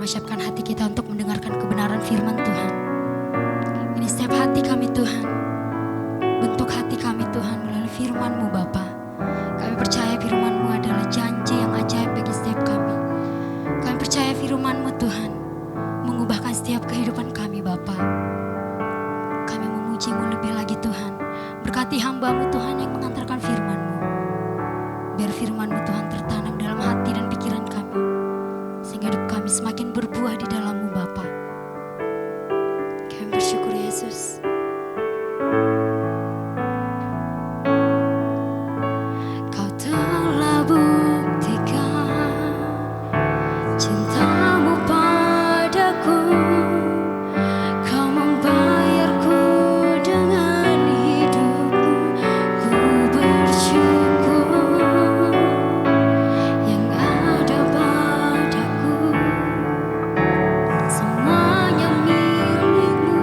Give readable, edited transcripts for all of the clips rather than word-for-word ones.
siapkan hati kita untuk mendengarkan kebenaran firman Tuhan. Ini setiap hati kami Tuhan, bentuk hati kami Tuhan melalui firman-Mu Bapa. Kami percaya firman-Mu adalah janji yang ajaib bagi setiap kami. Kami percaya firman-Mu Tuhan mengubahkan setiap kehidupan kami Bapa. Kami memuji-Mu lebih lagi Tuhan. Berkati hamba-Mu Tuhan yang mengantarkan firman-Mu. Biar firman-Mu Tuhan tertanam dalam hati dan pikiran kami, sehingga hidup kami semakin berbuah di dalam-Mu Bapa. Kami bersyukur Yesus. Kau telah buktikan cinta-Mu padaku. Kau membayarku dengan hidup-Mu. Ku bersyukur yang ada padaku. Semuanya milik-Mu.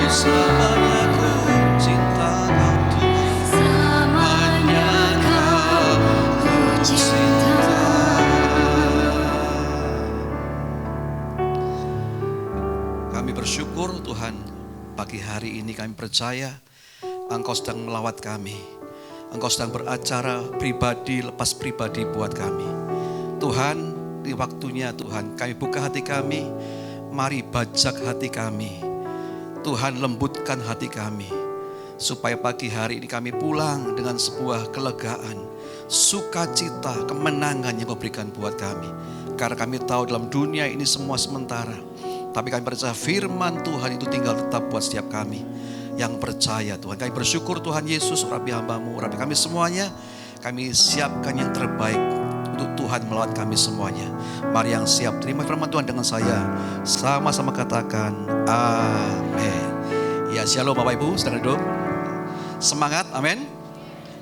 selamanya ku cinta Kau Tuhan. Selamanya Kau ku cinta. Kami bersyukur Tuhan, pagi hari ini kami percaya Engkau sedang melawat kami. Engkau sedang beracara pribadi lepas pribadi buat kami. Tuhan, di waktunya Tuhan, kami buka hati kami. Mari bajak hati kami. Tuhan, lembutkan hati kami. Supaya pagi hari ini kami pulang dengan sebuah kelegaan, sukacita, kemenangan yang Kau berikan buat kami. Karena kami tahu dalam dunia ini semua sementara. Tapi kami percaya firman Tuhan itu tinggal tetap buat setiap kami yang percaya Tuhan. Kami bersyukur Tuhan Yesus, Rabi hamba-Mu, Rabi kami semuanya, kami siapkan yang terbaik untuk Tuhan melawat kami semuanya. Mari yang siap terima firman Tuhan dengan saya, sama-sama katakan amin. Ya, shalom Bapak Ibu, sedang duduk. Semangat, amin.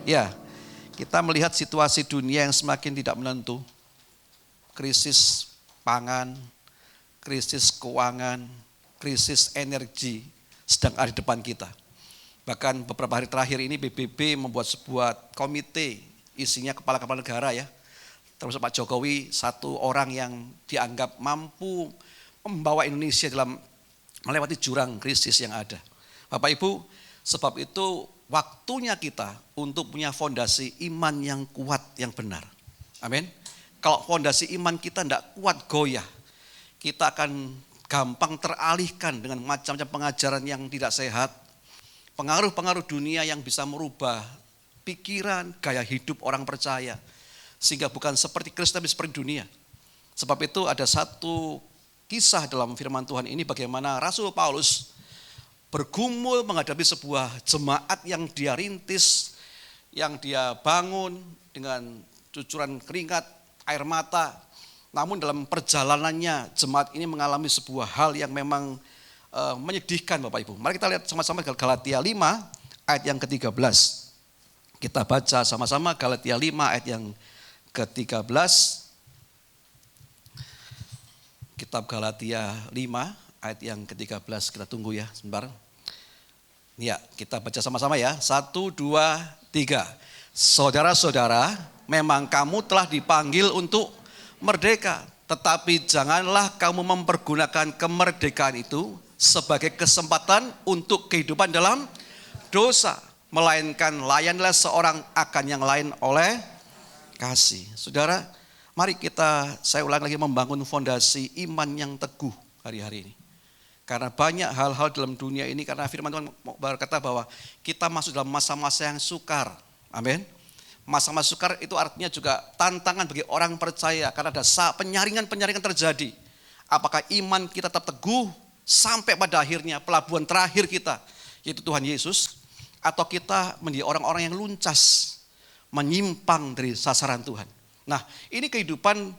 Ya, kita melihat situasi dunia yang semakin tidak menentu. Krisis pangan, krisis keuangan, krisis energi sedang ada di depan kita. Bahkan beberapa hari terakhir ini PBB membuat sebuah komite, isinya kepala-kepala negara ya. Termasuk Pak Jokowi, satu orang yang dianggap mampu membawa Indonesia dalam melewati jurang krisis yang ada. Bapak Ibu, sebab itu waktunya kita untuk punya fondasi iman yang kuat, yang benar. Amin. Kalau fondasi iman kita tidak kuat, goyah, kita akan gampang teralihkan dengan macam-macam pengajaran yang tidak sehat, pengaruh-pengaruh dunia yang bisa merubah pikiran, gaya hidup orang percaya, sehingga bukan seperti Kristus tapi seperti dunia. Sebab itu ada satu kisah dalam firman Tuhan ini bagaimana Rasul Paulus bergumul menghadapi sebuah jemaat yang dia rintis, yang dia bangun dengan cucuran keringat, air mata. Namun dalam perjalanannya jemaat ini mengalami sebuah hal yang memang menyedihkan Bapak Ibu. Mari kita lihat sama-sama Galatia 5 ayat yang ke-13. Kita baca sama-sama Galatia 5 ayat yang ke-13. Kitab Galatia 5 ayat yang ke-13. Kita tunggu ya sebentar. Ya, kita baca sama-sama ya. 1, 2, 3. Saudara-saudara, memang kamu telah dipanggil untuk merdeka, tetapi janganlah kamu mempergunakan kemerdekaan itu sebagai kesempatan untuk kehidupan dalam dosa, melainkan layanilah seorang akan yang lain oleh kasih. Saudara, mari saya ulang lagi membangun fondasi iman yang teguh hari-hari ini. Karena banyak hal-hal dalam dunia ini, karena firman Tuhan berkata bahwa kita masuk dalam masa-masa yang sukar. Amin. Masa-masa sukar itu artinya juga tantangan bagi orang percaya karena ada penyaringan-penyaringan terjadi. Apakah iman kita tetap teguh sampai pada akhirnya pelabuhan terakhir kita, yaitu Tuhan Yesus, atau kita menjadi orang-orang yang luncas, menyimpang dari sasaran Tuhan. Nah, ini kehidupan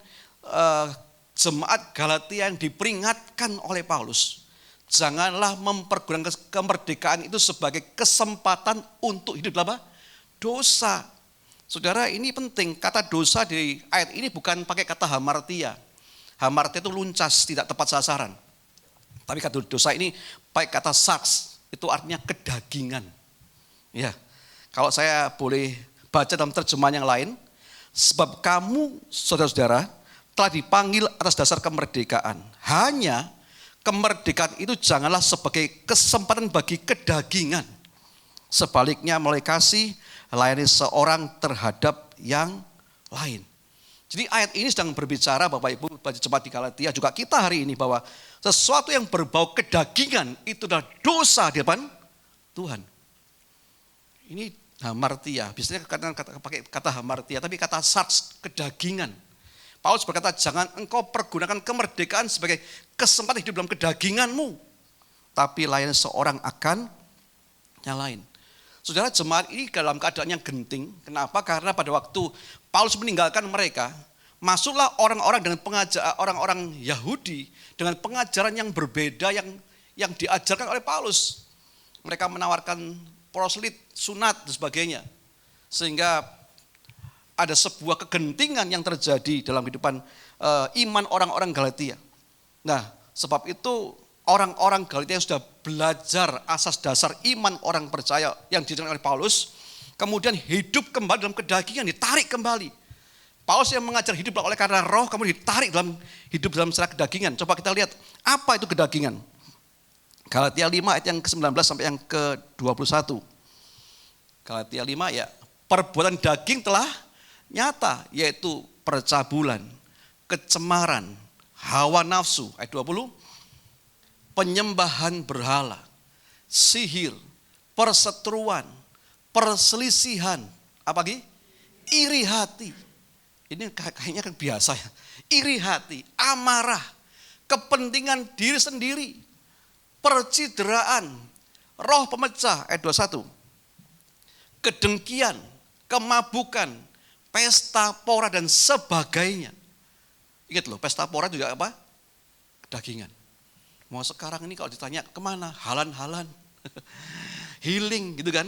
jemaat Galatia yang diperingatkan oleh Paulus. Janganlah mempergunakan kemerdekaan itu sebagai kesempatan untuk hidup dalam dosa. Saudara, ini penting, kata dosa di ayat ini bukan pakai kata hamartia. Hamartia itu luncas, tidak tepat sasaran. Tapi kata dosa ini pakai kata saks, itu artinya kedagingan. Ya, kalau saya boleh baca dalam terjemahan yang lain, sebab kamu saudara-saudara telah dipanggil atas dasar kemerdekaan. Hanya kemerdekaan itu janganlah sebagai kesempatan bagi kedagingan. Sebaliknya melalui kasih, layani seorang terhadap yang lain. Jadi ayat ini sedang berbicara Bapak Ibu, jemaat di Galatia, juga kita hari ini bahwa sesuatu yang berbau kedagingan itu adalah dosa di depan Tuhan. Ini hamartia, biasanya pakai kata hamartia, tapi kata saks, kedagingan. Paulus berkata, jangan engkau pergunakan kemerdekaan sebagai kesempatan hidup dalam kedaginganmu, tapi layani seorang akan yang lain. Saudara, jemaat ini dalam keadaan yang genting. Kenapa? Karena pada waktu Paulus meninggalkan mereka, masuklah orang-orang dengan orang-orang Yahudi dengan pengajaran yang berbeda yang diajarkan oleh Paulus. Mereka menawarkan proslit, sunat dan sebagainya. Sehingga ada sebuah kegentingan yang terjadi dalam kehidupan iman orang-orang Galatia. Nah, sebab itu orang-orang Galatia yang sudah belajar asas dasar iman orang percaya yang dijelaskan oleh Paulus, kemudian hidup kembali dalam kedagingan, ditarik kembali. Paulus yang mengajar hidup oleh karena roh, kemudian ditarik dalam hidup dalam secara kedagingan. Coba kita lihat, apa itu kedagingan? Galatia 5 ayat yang ke-19 sampai yang ke-21. Galatia 5 ya, perbuatan daging telah nyata, yaitu percabulan, kecemaran, hawa nafsu, ayat 20, penyembahan berhala, sihir, perseteruan, perselisihan, apa lagi? Iri hati. Ini kayaknya kan biasa ya. Iri hati, amarah, kepentingan diri sendiri, percideraan, roh pemecah, ayat 21. Kedengkian, kemabukan, pesta pora dan sebagainya. Ingat loh, pesta pora juga apa? Kedagingan. Mau sekarang ini kalau ditanya kemana? Halan-halan, healing gitu kan.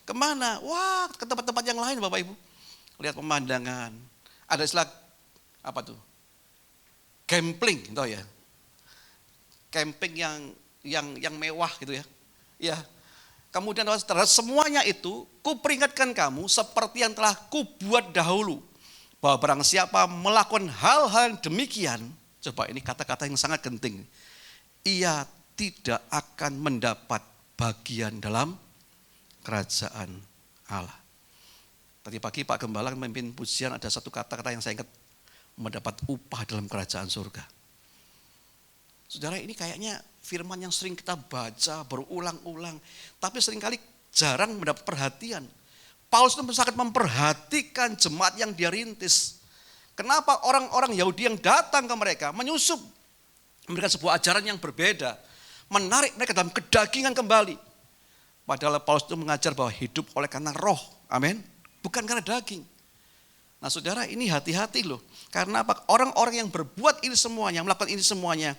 Kemana? Wah, ke tempat-tempat yang lain Bapak Ibu. Lihat pemandangan. Ada istilah apa tuh? Camping, tahu ya? Camping yang mewah gitu ya. Ya. Kemudian terhadap semuanya itu, kuperingatkan kamu seperti yang telah kubuat dahulu. Bahwa barang siapa melakukan hal-hal demikian, coba ini kata-kata yang sangat penting. Ia tidak akan mendapat bagian dalam kerajaan Allah. Tadi pagi Pak Gembala memimpin pujian, ada satu kata-kata yang saya ingat, mendapat upah dalam kerajaan surga. Saudara, ini kayaknya firman yang sering kita baca berulang-ulang, tapi seringkali jarang mendapat perhatian. Paulus itu sangat memperhatikan jemaat yang dia rintis. Kenapa orang-orang Yahudi yang datang ke mereka menyusup, memberikan sebuah ajaran yang berbeda, menarik mereka dalam kedagingan kembali. Padahal Paulus itu mengajar bahwa hidup oleh karena roh, amin, bukan karena daging. Nah saudara, ini hati-hati loh. Karena apa? Orang-orang yang berbuat ini semuanya, melakukan ini semuanya,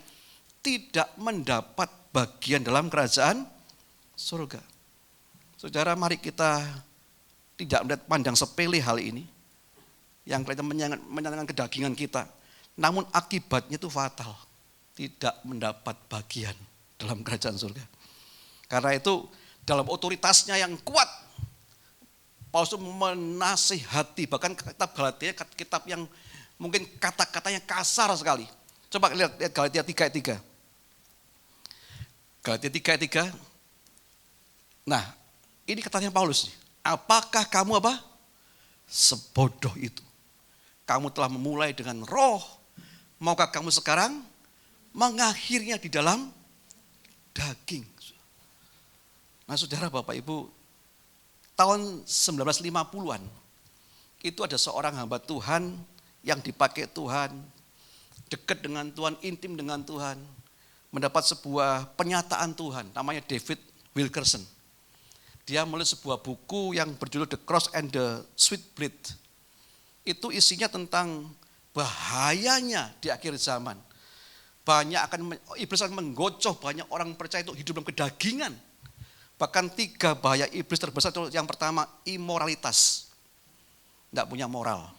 tidak mendapat bagian dalam kerajaan surga. Saudara, mari kita tidak melihat pandang sepele hal ini, yang kelihatan menyenangkan kedagingan kita, namun akibatnya itu fatal, tidak mendapat bagian dalam kerajaan surga. Karena itu dalam otoritasnya yang kuat, Paulus menasihati, bahkan kitab Galatia, kitab yang mungkin kata-katanya kasar sekali. Coba lihat Galatia 3 ayat 3. Galatia 3 ayat 3. Nah, ini katanya Paulus. Apakah kamu apa? Sebodoh itu. Kamu telah memulai dengan roh. Maukah kamu sekarang mengakhirnya di dalam daging? Nah saudara, Bapak Ibu, tahun 1950-an itu ada seorang hamba Tuhan yang dipakai Tuhan, dekat dengan Tuhan, intim dengan Tuhan, mendapat sebuah penyataan Tuhan, namanya David Wilkerson. Dia menulis sebuah buku yang berjudul The Cross and the Sweet Bread. Itu isinya tentang bahayanya di akhir zaman. Iblis akan menggocoh banyak orang percaya itu hidup dalam kedagingan. Bahkan 3 bahaya iblis terbesar itu, yang pertama imoralitas. Tidak punya moral.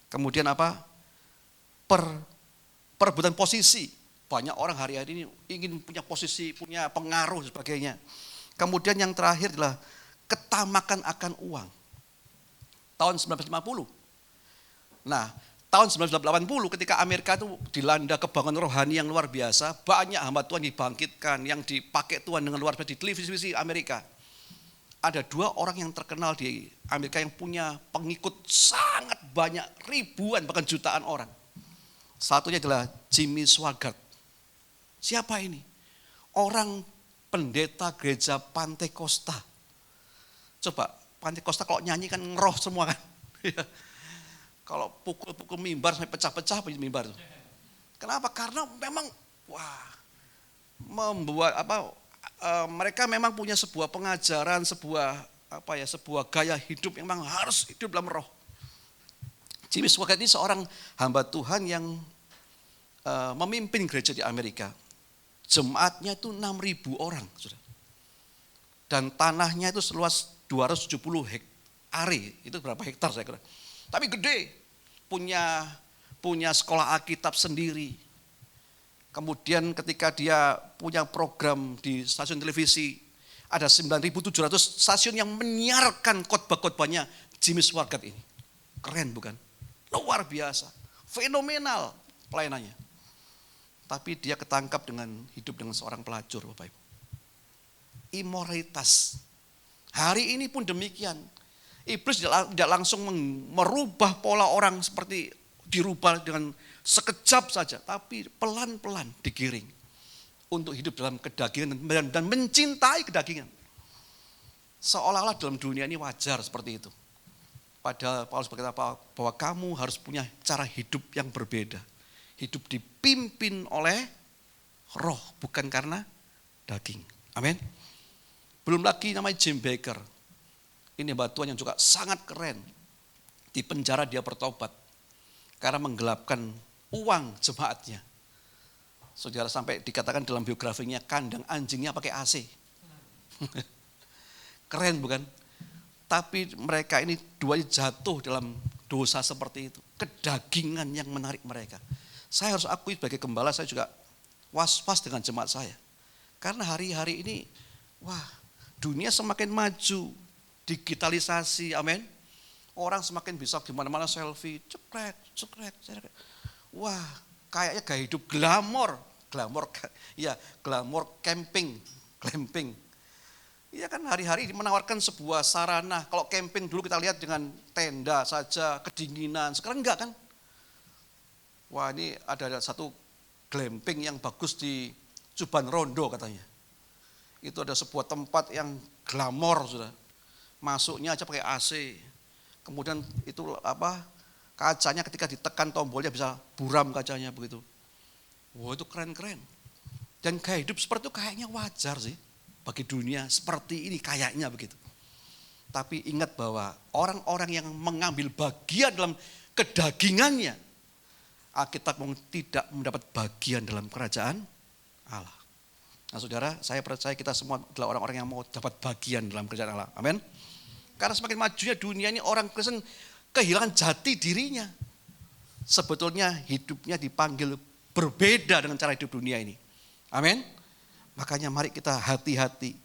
Kemudian apa? Perebutan posisi. Banyak orang hari-hari ini ingin punya posisi, punya pengaruh dan sebagainya. Kemudian yang terakhir adalah ketamakan akan uang. Tahun 1950. Nah, tahun 1980 ketika Amerika itu dilanda kebangunan rohani yang luar biasa, banyak hamba Tuhan dibangkitkan, yang dipakai Tuhan dengan luar biasa di televisi Amerika. Ada 2 orang yang terkenal di Amerika yang punya pengikut sangat banyak, ribuan bahkan jutaan orang. Satunya adalah Jimmy Swaggart. Siapa ini? Orang pendeta gereja Pantekosta. Coba, Pantekosta kalau nyanyi kan ngeroh semua kan. Kalau pukul-pukul mimbar sampai pecah-pecah mimbar itu. Kenapa? Karena memang membuat mereka memang punya sebuah pengajaran, sebuah gaya hidup yang memang harus hidup dalam roh. Jimmy Swaggart ini seorang hamba Tuhan yang memimpin gereja di Amerika. Jemaatnya itu 6.000 orang, Saudara. Dan tanahnya itu seluas 270 hektare, itu berapa hektar saya kira. Tapi gede, punya sekolah Alkitab sendiri. Kemudian ketika dia punya program di stasiun televisi, ada 9.700 stasiun yang menyiarkan khotbah-khotbahnya Jimmy Swaggart ini. Keren bukan? Luar biasa, fenomenal pelayanannya. Tapi dia ketangkap dengan hidup dengan seorang pelacur, Bapak Ibu. Imoralitas. Hari ini pun demikian. Iblis tidak langsung merubah pola orang seperti dirubah dengan sekejap saja. Tapi pelan-pelan digiring untuk hidup dalam kedagingan dan mencintai kedagingan. Seolah-olah dalam dunia ini wajar seperti itu. Padahal Paulus berkata bahwa kamu harus punya cara hidup yang berbeda. Hidup dipimpin oleh roh, bukan karena daging. Amin. Belum lagi namanya Jim Baker. Ini hamba Tuhan yang juga sangat keren. Di penjara dia bertobat karena menggelapkan uang jemaatnya. Saudara, sampai dikatakan dalam biografinya kandang anjingnya pakai AC. Keren bukan? Tapi mereka ini duanya jatuh dalam dosa seperti itu. Kedagingan yang menarik mereka. Saya harus akui sebagai gembala, saya juga was-was dengan jemaat saya. Karena hari-hari ini, dunia semakin maju, digitalisasi, amin. Orang semakin bisa gimana-mana selfie, cekrek. Kayaknya gaya hidup glamor camping. Iya kan, hari-hari menawarkan sebuah sarana. Kalau camping dulu kita lihat dengan tenda saja, kedinginan. Sekarang enggak kan? Ini ada satu glamping yang bagus di Cuban Rondo katanya. Itu ada sebuah tempat yang glamor sudah. Masuknya aja pakai AC. Kemudian itu kacanya ketika ditekan tombolnya bisa buram kacanya begitu. Itu keren-keren. Dan gaya hidup seperti itu kayaknya wajar sih. Bagi dunia seperti ini kayaknya begitu. Tapi ingat bahwa orang-orang yang mengambil bagian dalam kedagingannya, Alkitab tidak mendapat bagian dalam kerajaan Allah. Nah saudara, saya percaya kita semua adalah orang-orang yang mau dapat bagian dalam kerajaan Allah. Amin. Karena semakin majunya dunia ini, orang Kristen kehilangan jati dirinya. Sebetulnya hidupnya dipanggil berbeda dengan cara hidup dunia ini. Amin. Makanya mari kita hati-hati.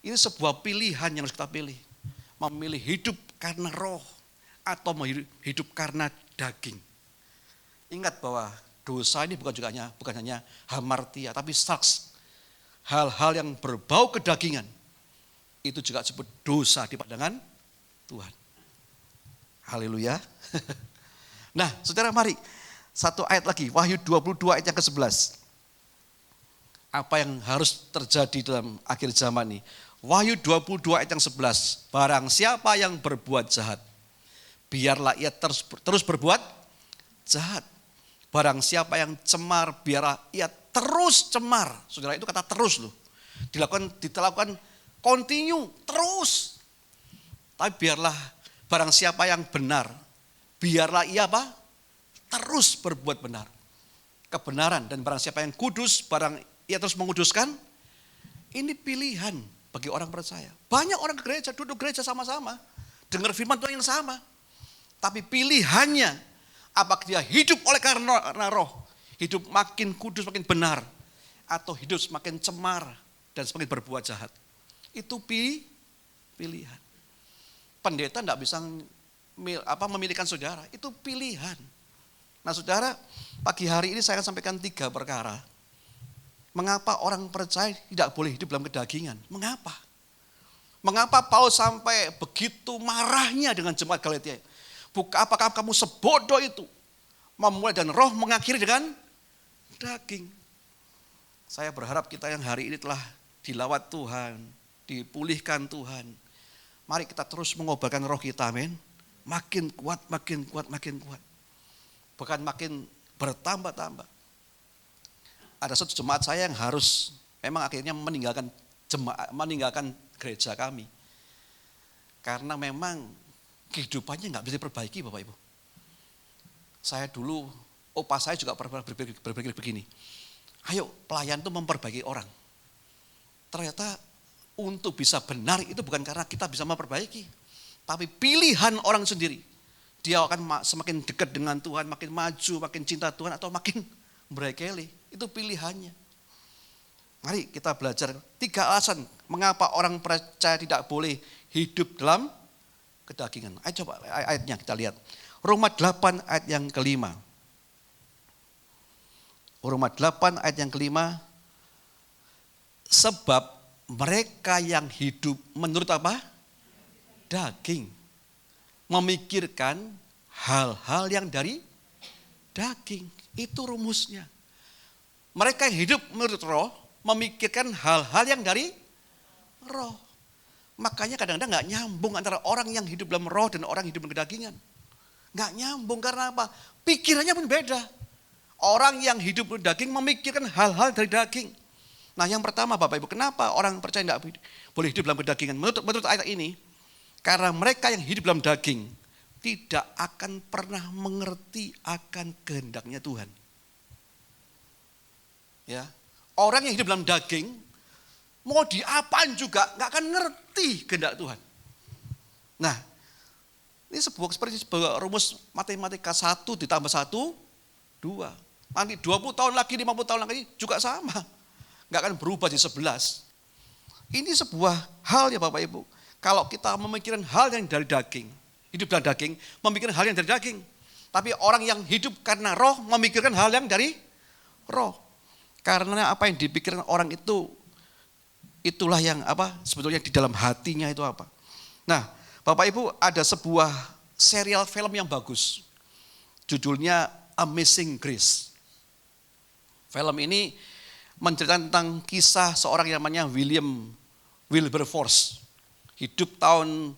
Ini sebuah pilihan yang harus kita pilih. Memilih hidup karena roh atau hidup karena daging. Ingat bahwa dosa ini bukan hanya hamartia, tapi saks. Hal-hal yang berbau kedagingan. Itu juga disebut dosa di pandangan Tuhan. Haleluya. Nah saudara, mari satu ayat lagi. Wahyu 22 ayat yang ke-11. Apa yang harus terjadi dalam akhir zaman ini. Wahyu 22 ayat yang 11. Barang siapa yang berbuat jahat, biarlah ia terus berbuat jahat. Barang siapa yang cemar, biarlah ia terus cemar. Saudara, itu kata terus loh. Dilakukan continue, terus. Tapi biarlah barang siapa yang benar, biarlah ia terus berbuat benar. Kebenaran. Dan barang siapa yang kudus, ia terus menguduskan. Ini pilihan bagi orang percaya. Banyak orang ke gereja, duduk gereja sama-sama. Dengar firman Tuhan yang sama. Tapi pilihannya, apakah dia hidup oleh karena roh. Hidup makin kudus, makin benar. Atau hidup semakin cemar dan semakin berbuat jahat. Itu pilihan. Pendeta tidak bisa memilihkan saudara. Itu pilihan. Nah saudara, pagi hari ini saya akan sampaikan 3 perkara. Mengapa orang percaya tidak boleh hidup dalam kedagingan? Mengapa? Mengapa Paulus sampai begitu marahnya dengan jemaat Galatia? Apakah kamu sebodoh itu? Memulai dan roh mengakhiri dengan daging. Saya berharap kita yang hari ini telah dilawat Tuhan, dipulihkan Tuhan. Mari kita terus mengobarkan roh kita, amin. Makin kuat. Bukan makin bertambah-tambah. Ada satu jemaat saya yang harus memang akhirnya meninggalkan gereja kami. Karena memang kehidupannya nggak bisa diperbaiki, Bapak Ibu. Saya dulu, opa saya juga pernah berpikir begini. Ayo pelayan itu memperbaiki orang. Ternyata untuk bisa benar itu bukan karena kita bisa memperbaiki. Tapi pilihan orang sendiri. Dia akan semakin dekat dengan Tuhan, makin maju, makin cinta Tuhan atau makin berekeli. Itu pilihannya. Mari kita belajar 3 alasan mengapa orang percaya tidak boleh hidup dalam kedagingan. Ayo coba ayatnya kita lihat. Roma 8 ayat yang kelima. Roma 8 ayat yang kelima. Sebab mereka yang hidup menurut apa? Daging. Memikirkan hal-hal yang dari daging. Itu rumusnya. Mereka yang hidup menurut roh memikirkan hal-hal yang dari roh. Makanya kadang-kadang gak nyambung antara orang yang hidup dalam roh dan orang yang hidup dalam kedagingan. Gak nyambung karena apa? Pikirannya pun beda. Orang yang hidup dalam daging memikirkan hal-hal dari daging. Nah yang pertama Bapak Ibu, kenapa orang percaya tidak boleh hidup dalam kedagingan? Menurut ayat ini, karena mereka yang hidup dalam daging tidak akan pernah mengerti akan kehendaknya Tuhan. Ya, orang yang hidup dalam daging mau diapain juga nggak akan ngerti kehendak Tuhan. Nah, ini seperti sebuah rumus matematika 1 ditambah 1, 2. Nanti 20 tahun lagi, 50 tahun lagi juga sama. Nggak akan berubah di 11. Ini sebuah hal ya Bapak Ibu. Kalau kita memikirkan hal yang dari daging, hidup dalam daging, memikirkan hal yang dari daging. Tapi orang yang hidup karena roh memikirkan hal yang dari roh. Karena apa yang dipikirkan orang itu, itulah yang apa sebetulnya di dalam hatinya itu apa. Nah Bapak Ibu ada sebuah serial film yang bagus. Judulnya Amazing Grace. Film ini menceritakan tentang kisah seorang yang namanya Wilberforce. Hidup tahun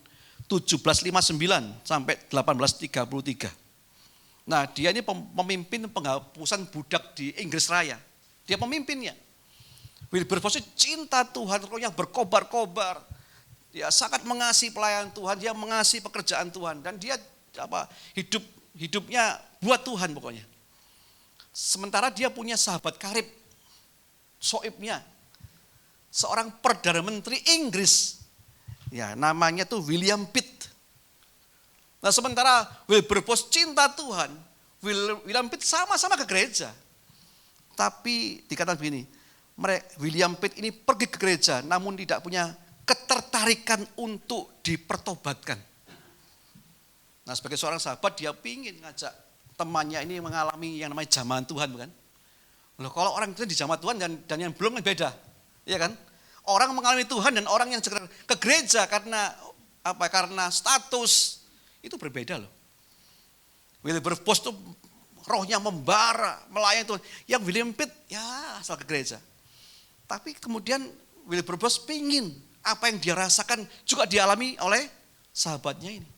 1759 sampai 1833. Nah dia ini pemimpin penghapusan budak di Inggris Raya. Dia pemimpinnya. Wilberforce cinta Tuhan, rohnya berkobar-kobar. Dia sangat mengasihi pelayanan Tuhan, dia mengasihi pekerjaan Tuhan. Dan dia hidupnya buat Tuhan pokoknya. Sementara dia punya sahabat karib, soibnya. Seorang Perdana Menteri Inggris. Ya, namanya tuh William Pitt. Nah sementara Wilberforce cinta Tuhan, William Pitt sama-sama ke gereja. Tapi dikatakan begini, William Pitt ini pergi ke gereja namun tidak punya ketertarikan untuk dipertobatkan. Nah sebagai seorang sahabat dia pingin ngajak temannya ini mengalami yang namanya zaman Tuhan bukan? Loh, kalau orang itu di zaman Tuhan dan yang belum kan beda, ya kan? Orang mengalami Tuhan dan orang yang ke gereja karena apa? Karena status itu berbeda loh. Wilberforce itu rohnya membara, melayani Tuhan. Yang William Pitt ya asal ke gereja. Tapi kemudian Wilberforce pingin apa yang dia rasakan juga dialami oleh sahabatnya ini.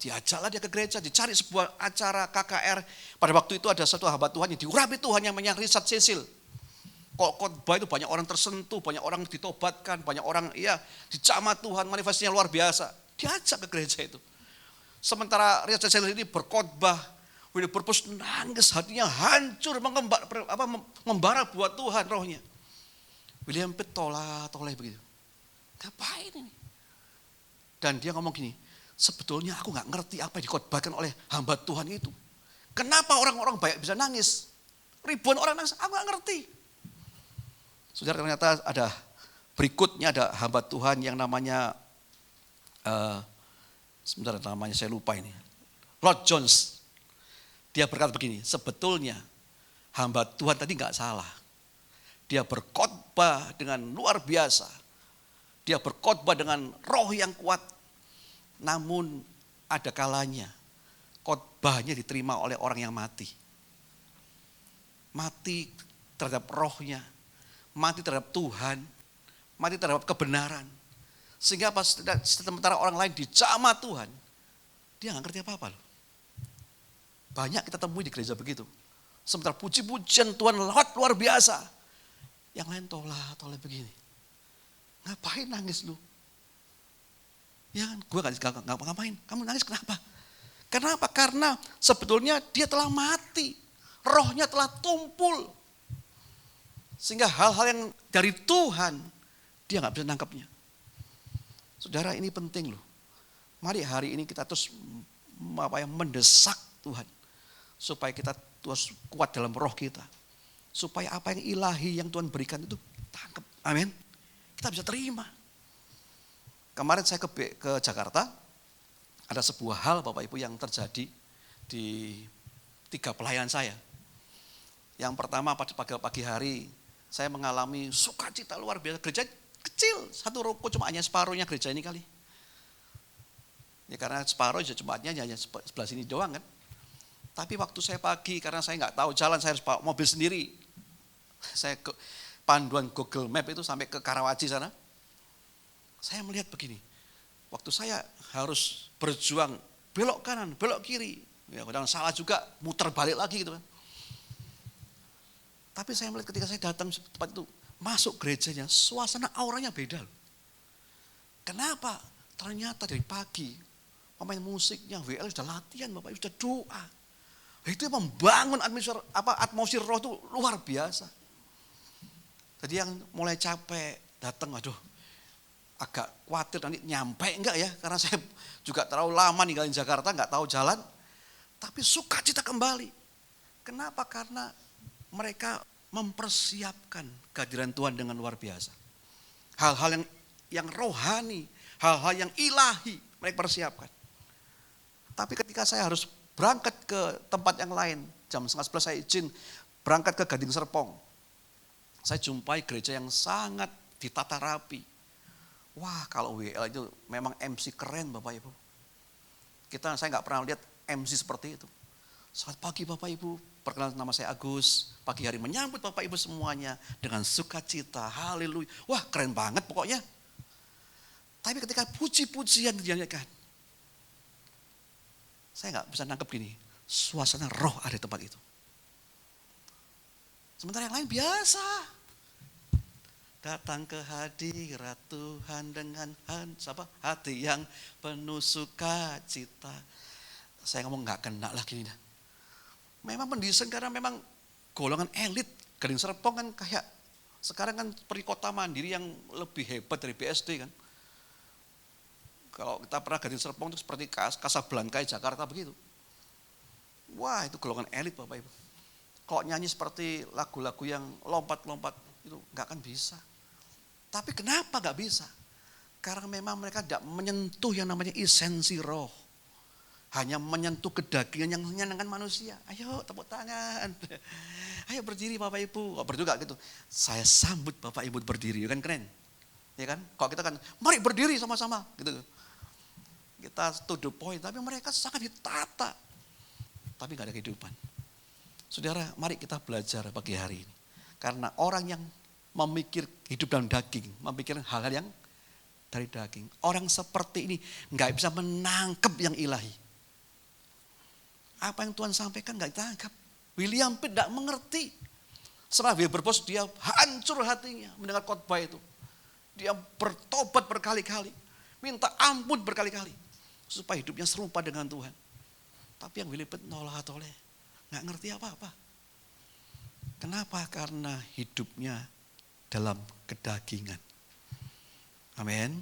Diajaklah dia ke gereja, dicari sebuah acara KKR. Pada waktu itu ada satu hamba Tuhan yang diurapi Tuhan yang namanya Richard Cecil. Khotbah itu banyak orang tersentuh, banyak orang ditobatkan, banyak orang dicamah Tuhan, manifestasinya luar biasa. Diajak ke gereja itu. Sementara Richard Cecil ini berkhotbah, Wilberforce nangis, hatinya hancur, membara buat Tuhan rohnya. William Pitt toleh begitu. Ngapain ini? Dan dia ngomong gini, sebetulnya aku gak ngerti apa yang dikhotbahkan oleh hamba Tuhan itu. Kenapa orang-orang banyak bisa nangis? Ribuan orang nangis, aku gak ngerti. Saudara ternyata ada berikutnya ada hamba Tuhan yang namanya, sebentar namanya saya lupa ini. Lord Jones. Dia berkata begini, sebetulnya hamba Tuhan tadi gak salah. Dia berkhotbah dengan luar biasa. Dia berkhotbah dengan roh yang kuat. Namun ada kalanya khotbahnya diterima oleh orang yang mati. Mati terhadap rohnya. Mati terhadap Tuhan. Mati terhadap kebenaran. Sehingga pas sementara orang lain dicamah Tuhan. Dia gak ngerti apa-apa loh. Banyak kita temui di gereja begitu. Sementara puji-pujian Tuhan luar biasa. Yang lain toleh begini. Ngapain nangis lu? Ya kan, gue gak ngapain. Kamu nangis kenapa? Kenapa? Karena sebetulnya dia telah mati. Rohnya telah tumpul. Sehingga hal-hal yang dari Tuhan, dia gak bisa nangkapnya. Saudara ini penting loh. Mari hari ini kita terus mendesak Tuhan. Supaya kita terus kuat dalam roh kita. Supaya apa yang ilahi yang Tuhan berikan itu tangkap. Amin. Kita bisa terima. Kemarin saya ke Jakarta, ada sebuah hal Bapak Ibu yang terjadi di 3 pelayanan saya. Yang pertama pada pagi hari saya mengalami sukacita luar biasa. Gereja kecil, satu ruko cuma hanya separuhnya gereja ini kali. Ya karena separuh jemaatnya hanya sebelah sini doang kan. Tapi waktu saya pagi karena saya nggak tahu jalan, saya harus bawa mobil sendiri. Saya ke panduan Google Map itu sampai ke Karawaci sana. Saya melihat begini, waktu saya harus berjuang belok kanan, belok kiri, ya kadang salah juga, muter balik lagi gitu kan. Tapi saya melihat ketika saya datang ke tempat itu, masuk gerejanya, suasana auranya beda loh. Kenapa? Ternyata dari pagi, pemain musiknya, WL sudah latihan, Bapak Ibu sudah doa. Itu yang membangun atmosfer roh itu luar biasa. Jadi yang mulai capek, datang, aduh, agak khawatir nanti nyampe enggak ya, karena saya juga terlalu lama ninggalin Jakarta, enggak tahu jalan. Tapi sukacita kembali. Kenapa? Karena mereka mempersiapkan kehadiran Tuhan dengan luar biasa. Hal-hal yang rohani, hal-hal yang ilahi mereka persiapkan. Tapi ketika saya harus berangkat ke tempat yang lain, jam 10:30 saya izin berangkat ke Gading Serpong. Saya jumpai gereja yang sangat ditata rapi. Wah, kalau WL itu memang MC keren Bapak Ibu. Saya nggak pernah lihat MC seperti itu. Selamat pagi Bapak Ibu, perkenalkan nama saya Agus. Pagi hari menyambut Bapak Ibu semuanya dengan sukacita, haleluya. Wah, keren banget pokoknya. Tapi ketika puji-pujian dinyanyikan, saya nggak bisa nangkep gini, suasana roh ada di tempat itu. Sementara yang lain biasa. Datang ke hadirat Tuhan dengan hati yang penuh sukacita. Saya ngomong nggak kena lagi nih. Memang pendesain karena memang golongan elit. Gading Serpong kan kayak sekarang kan seperti kota mandiri yang lebih hebat dari BSD kan. Kalau kita pernah Gading Serpong itu seperti Casablanca Jakarta begitu. Wah itu golongan elit Bapak Ibu. Kalau nyanyi seperti lagu-lagu yang lompat-lompat itu nggak akan bisa. Tapi kenapa nggak bisa? Karena memang mereka tidak menyentuh yang namanya esensi roh. Hanya menyentuh kedagingan yang menyenangkan manusia. Ayo tepuk tangan. Ayo berdiri Bapak Ibu. Oh, berdiri gitu. Saya sambut Bapak Ibu berdiri. Kan keren. Ya kan? Kalau kita kan mari berdiri sama-sama. Gitu. Kita to the point. Tapi mereka sangat ditata. Tapi nggak ada kehidupan. Saudara, mari kita belajar pagi hari ini. Karena orang yang memikir hidup dalam daging, memikir hal-hal yang dari daging. Orang seperti ini nggak bisa menangkap yang ilahi. Apa yang Tuhan sampaikan nggak ditangkap. William Pitt tidak mengerti. Setelah Wilberforce dia hancur hatinya mendengar khotbah itu. Dia bertobat berkali-kali, minta ampun berkali-kali supaya hidupnya serupa dengan Tuhan. Tapi yang William Pitt nolak-toleh, nggak ngerti apa-apa. Kenapa? Karena hidupnya dalam kedagingan. Amin.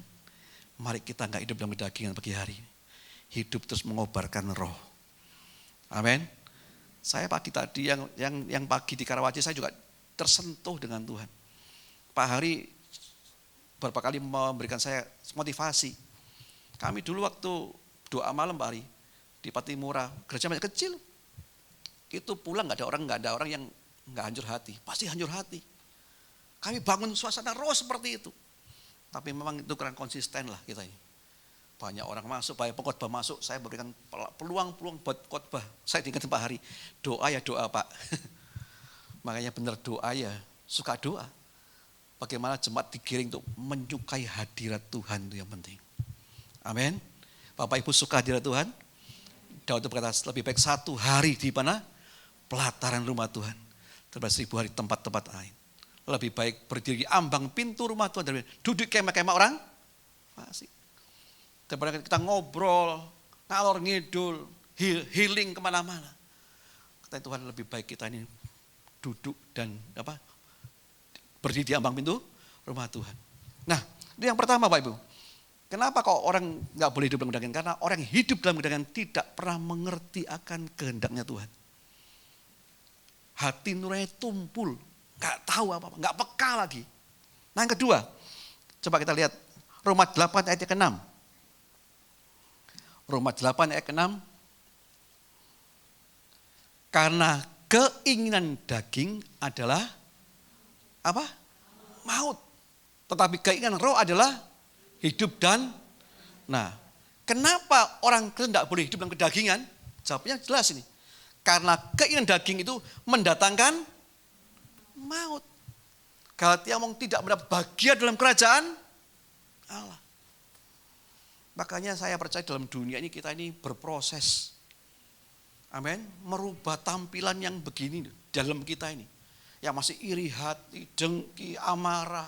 Mari kita nggak hidup dalam kedagingan pagi hari ini. Hidup terus mengobarkan roh. Amin. Saya pagi tadi yang pagi di Karawaci saya juga tersentuh dengan Tuhan. Pak Hari beberapa kali memberikan saya motivasi. Kami dulu waktu doa malam Pak Hari di Patimura, gereja masih kecil. Itu pulang nggak ada orang yang nggak hancur hati, pasti hancur hati. Kami bangun suasana roh seperti itu. Tapi memang itu kurang konsisten lah kita ini. Banyak orang masuk, banyak pengkhotbah masuk, saya berikan peluang-peluang buat khotbah. Saya diingat Pak Hari, doa ya doa Pak. Makanya benar doa ya, suka doa. Bagaimana jemaat digiring untuk menyukai hadirat Tuhan itu yang penting. Amin. Bapak Ibu suka hadirat Tuhan? Daud itu berkata lebih baik 1 hari di mana? Pelataran rumah Tuhan. Daripada 1000 hari tempat-tempat lain. Lebih baik berdiri di ambang pintu rumah Tuhan daripada duduk kemah-kemah orang fasik. Daripada kita ngobrol, ngalor ngidul, healing kemana-mana. Kata Tuhan lebih baik kita ini duduk dan berdiri di ambang pintu rumah Tuhan. Nah, itu yang pertama Pak Ibu. Kenapa kok orang nggak boleh hidup dalam kedagingan? Karena orang yang hidup dalam kedagingan tidak pernah mengerti akan kehendaknya Tuhan. hati nurani tumpul, nggak tahu apa-apa, nggak peka lagi. Nah yang kedua, coba kita lihat Roma 8 ayat ke-6. Roma 8 ayat ke-6. Karena keinginan daging adalah apa? Maut. Tetapi keinginan roh adalah hidup dan, nah, kenapa orang Kristen tidak boleh hidup dalam kedagingan? Jawabnya jelas ini. Karena keinginan daging itu mendatangkan maut. Galatia ngomong tidak mendapat bagian dalam kerajaan Allah. Makanya saya percaya dalam dunia ini kita ini berproses. Amin. Merubah tampilan yang begini dalam kita ini. Yang masih iri hati, dengki, amarah.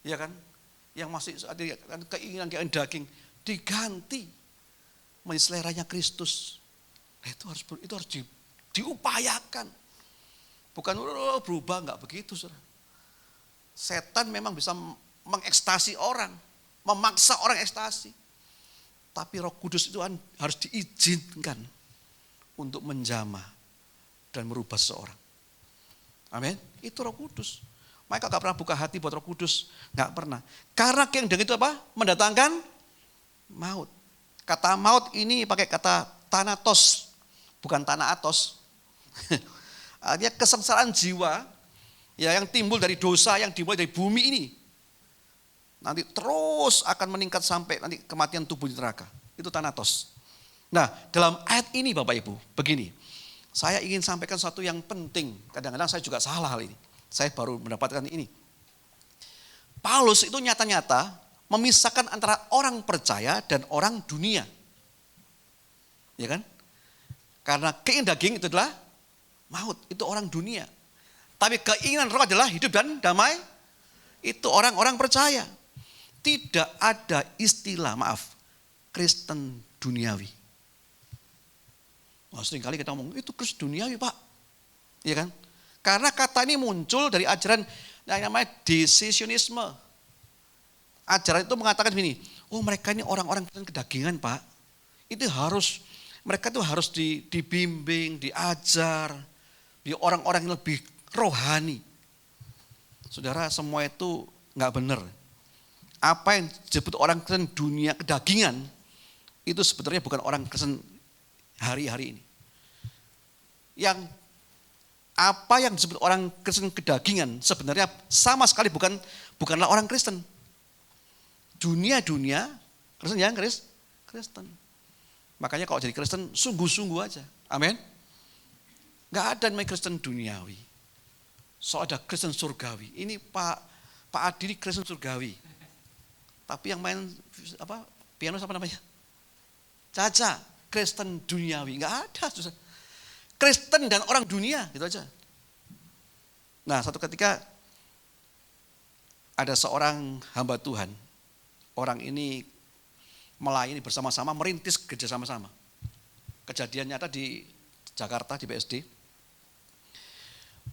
Ya kan? Yang masih keinginan daging diganti menjadi seleranya Kristus. Nah, itu harus diupayakan. Bukan berubah, enggak begitu, saudara. Setan memang bisa mengekstasi orang, memaksa orang ekstasi. Tapi Roh Kudus itu harus diizinkan untuk menjamah dan merubah seseorang. Amin. Itu Roh Kudus. Mereka gak pernah buka hati buat Roh Kudus. Gak pernah. Karena kehendak itu apa? Mendatangkan maut. Kata maut ini pakai kata thanatos. Bukan thanatos. Artinya kesengsaraan jiwa ya, yang timbul dari dosa yang dimulai dari bumi ini. Nanti terus akan meningkat sampai nanti kematian tubuh di neraka. Itu thanatos. Nah, dalam ayat ini Bapak Ibu, begini. Saya ingin sampaikan sesuatu yang penting. Kadang-kadang saya juga salah hal ini. Saya baru mendapatkan ini. Paulus itu nyata-nyata memisahkan antara orang percaya dan orang dunia. Ya kan? Karena keinginan daging itu adalah maut. Itu orang dunia. Tapi keinginan roh adalah hidup dan damai. Itu orang-orang percaya. Tidak ada istilah, Kristen duniawi. Wah, sering kali kita ngomong, itu Kristen duniawi Pak. Iya kan? Karena kata ini muncul dari ajaran yang namanya decisionisme. Ajaran itu mengatakan begini, oh mereka ini orang-orang Kristen kedagingan Pak. Itu mereka itu harus dibimbing, diajar. Di orang-orang yang lebih rohani. Saudara, semua itu enggak benar. Apa yang disebut orang Kristen dunia kedagingan, itu sebetulnya bukan orang Kristen hari-hari ini. Yang apa yang disebut orang Kristen kedagingan sebenarnya sama sekali bukanlah orang Kristen. Dunia Kristen yang Kristen. Makanya kalau jadi Kristen sungguh-sungguh aja. Amin. Enggak ada namanya Kristen duniawi. So ada Kristen surgawi. Ini Pak Adi Kristen surgawi. Tapi yang main piano apa namanya? Caca. Kristen duniawi, enggak ada. Kristen dan orang dunia, gitu aja. Nah, satu ketika ada seorang hamba Tuhan. Orang ini melayani bersama-sama, merintis gereja sama-sama. Kejadian nyata di Jakarta, di BSD.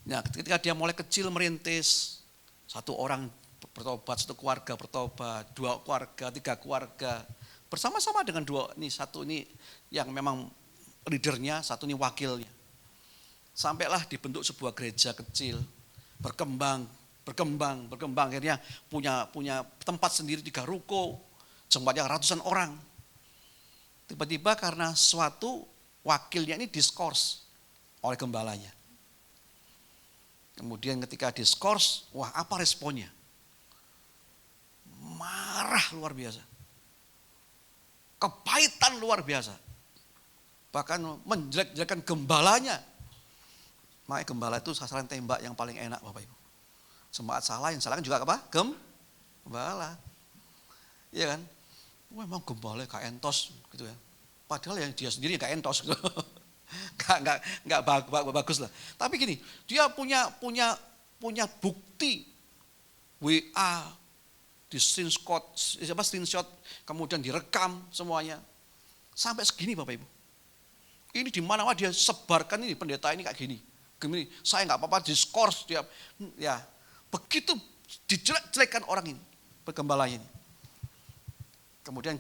Nah, ketika dia mulai kecil merintis, satu orang bertobat, satu keluarga bertobat, dua keluarga, tiga keluarga. Bersama-sama dengan satu ini yang memang leadernya, satu ini wakilnya. Sampailah dibentuk sebuah gereja kecil, berkembang. Akhirnya punya tempat sendiri 3 ruko, jemaatnya ratusan orang. Tiba-tiba karena suatu wakilnya ini diskors oleh gembalanya. Kemudian ketika diskors, wah apa responnya? Marah luar biasa. Kepahitan luar biasa. Bahkan menjelek-jelekan gembalanya. Makanya gembala itu sasaran tembak yang paling enak Bapak Ibu. Jemaat salah, yang salah kan juga apa? Gembala. Iya kan? Wah emang gembala gak entos gitu ya. Padahal yang dia sendiri gak entos gitu. Gak bagus lah. Tapi gini, dia punya bukti WA, di screenshot, kemudian direkam semuanya. Sampai segini Bapak Ibu. Ini di mana dia sebarkan ini pendeta ini kayak gini. Saya nggak apa-apa diskors dia. Ya, begitu dijelek-jelekan orang ini, penggembalanya ini. Kemudian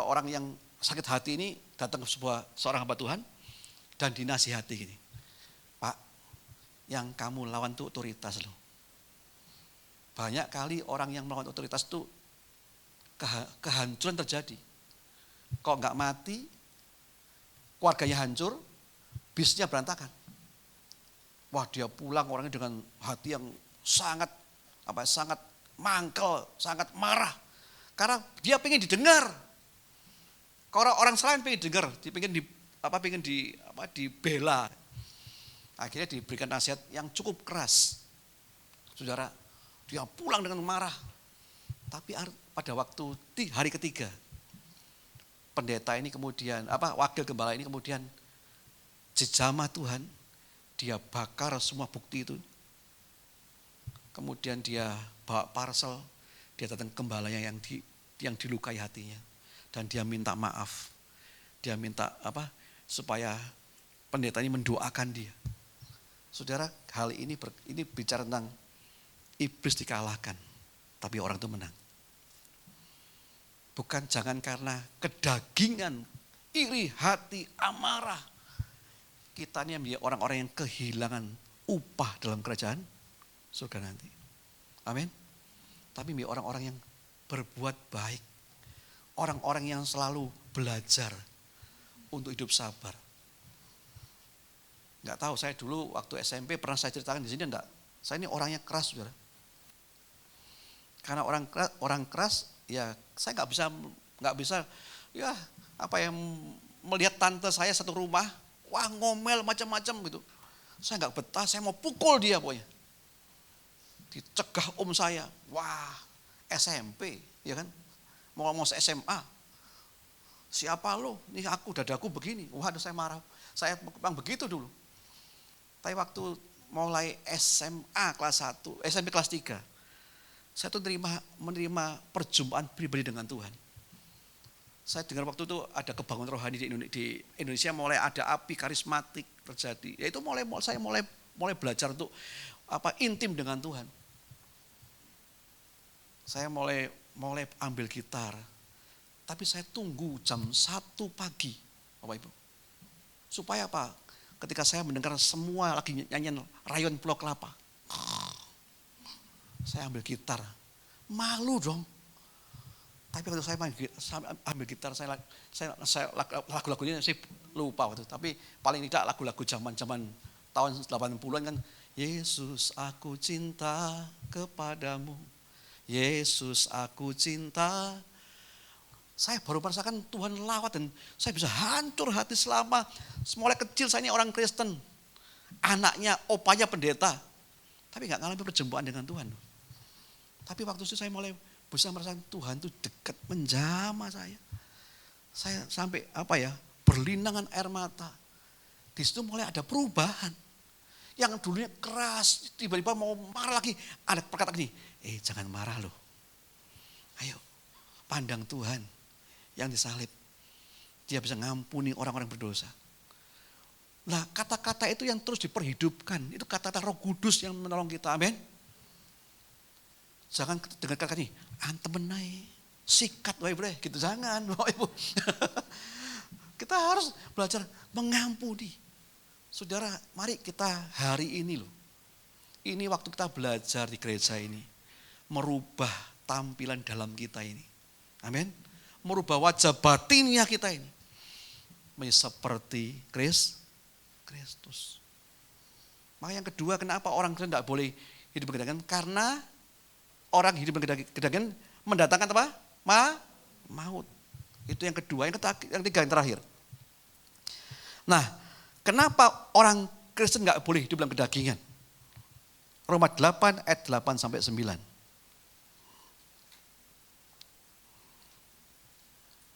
orang yang sakit hati ini datang ke seorang hamba Tuhan dan dinasihati gini. Pak, yang kamu lawan itu otoritas loh. Banyak kali orang yang melawan otoritas itu kehancuran terjadi. Kok nggak mati, keluarganya hancur, bisnisnya berantakan. Wah, dia pulang orangnya dengan hati yang sangat mangkel, sangat marah. Karena dia pengen didengar. Kalau orang selain pengen dengar, dia pengen dibela. Akhirnya diberikan nasihat yang cukup keras. Saudara, dia pulang dengan marah. Tapi pada waktu di hari ketiga, pendeta ini kemudian, wakil gembala ini kemudian dijamah Tuhan, dia bakar semua bukti itu. Kemudian dia bawa parcel, dia datang ke gembalanya yang dilukai hatinya. Dan dia minta maaf. Dia minta supaya pendeta ini mendoakan dia. Saudara, hal ini bicara tentang iblis dikalahkan, tapi orang itu menang. Bukan jangan karena kedagingan, iri hati, amarah. Kita ini menjadi orang-orang yang kehilangan upah dalam kerajaan surga nanti. Amin. Tapi menjadi orang-orang yang berbuat baik. Orang-orang yang selalu belajar untuk hidup sabar. Enggak tahu, saya dulu waktu SMP pernah saya ceritakan di sini enggak? Saya ini orangnya keras, saudara. Karena orang keras, ya saya nggak bisa ya melihat tante saya satu rumah, wah ngomel macam-macam gitu. Saya nggak betah, saya mau pukul dia pokoknya. Dicegah saya, wah SMP, ya kan? Mau ngomong SMA, siapa lo? Nih dadaku begini. Waduh, saya marah. Saya memang begitu dulu. Tapi waktu mulai SMA kelas 1, SMP kelas 3, saya tuh menerima perjumpaan pribadi dengan Tuhan. Saya dengar waktu itu ada kebangunan rohani di Indonesia, mulai ada api karismatik terjadi. Ya itu saya mulai belajar untuk intim dengan Tuhan. Saya mulai ambil gitar. Tapi saya tunggu jam 1 pagi, Bapak Ibu. Supaya apa? Ketika saya mendengar semua lagi nyanyian Rayon Pulau Kelapa. Saya ambil gitar. Malu dong. Tapi waktu saya ambil gitar, saya lagu-lagunya saya lupa waktu itu. Tapi paling tidak lagu-lagu zaman tahun 80-an kan. Yesus aku cinta kepadamu. Yesus aku cinta. Saya baru merasakan Tuhan lawat dan saya bisa hancur hati selama mulai kecil saya ini orang Kristen. Anaknya, opanya pendeta. Tapi gak ngalami perjumpaan dengan Tuhan. Tapi waktu itu saya mulai bisa merasakan Tuhan itu dekat menjamah saya. Saya sampai berlinangan air mata. Di situ mulai ada perubahan. Yang dulunya keras, tiba-tiba mau marah lagi. Ada perkataan gini, jangan marah loh. Ayo, pandang Tuhan yang disalib. Dia bisa ngampuni orang-orang berdosa. Nah, kata-kata itu yang terus diperhidupkan. Itu kata-kata Roh Kudus yang menolong kita. Amin. Jangan dengar kata ini, antemenai, sikat, boleh gitu. Jangan, Ibu. Kita harus belajar mengampuni. Saudara, mari kita hari ini loh. Ini waktu kita belajar di gereja ini. Merubah tampilan dalam kita ini. Amin. Merubah wajah batinnya kita ini. Menjadi seperti Kristus. Maka yang kedua, kenapa orang Kristen tidak boleh hidup berkedagingan? Karena orang hidup berkedagingan mendatangkan apa? Maut. Itu yang kedua. Yang ketiga, yang terakhir. Nah, kenapa orang Kristen nggak boleh hidup dalam kedagingan? Roma 8 ayat 8 sampai 9.